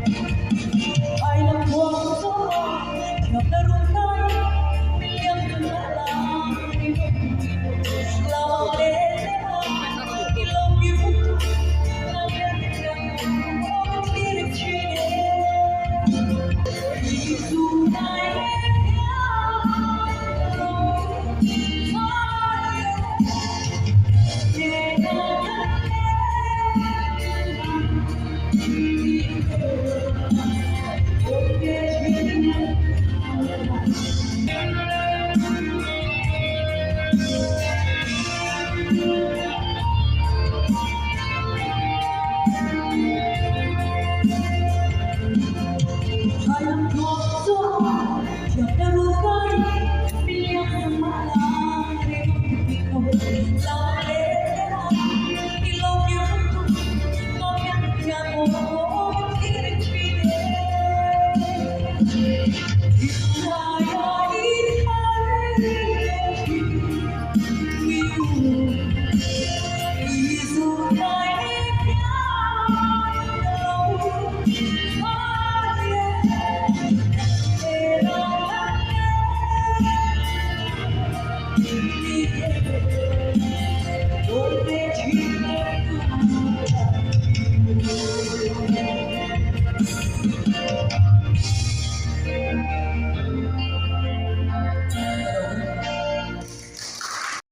Ai làm buồn gió theo ta rung tay liếc từng lá lao lên đi lâu yêu lao lên không biết được chuyện dù ai Oh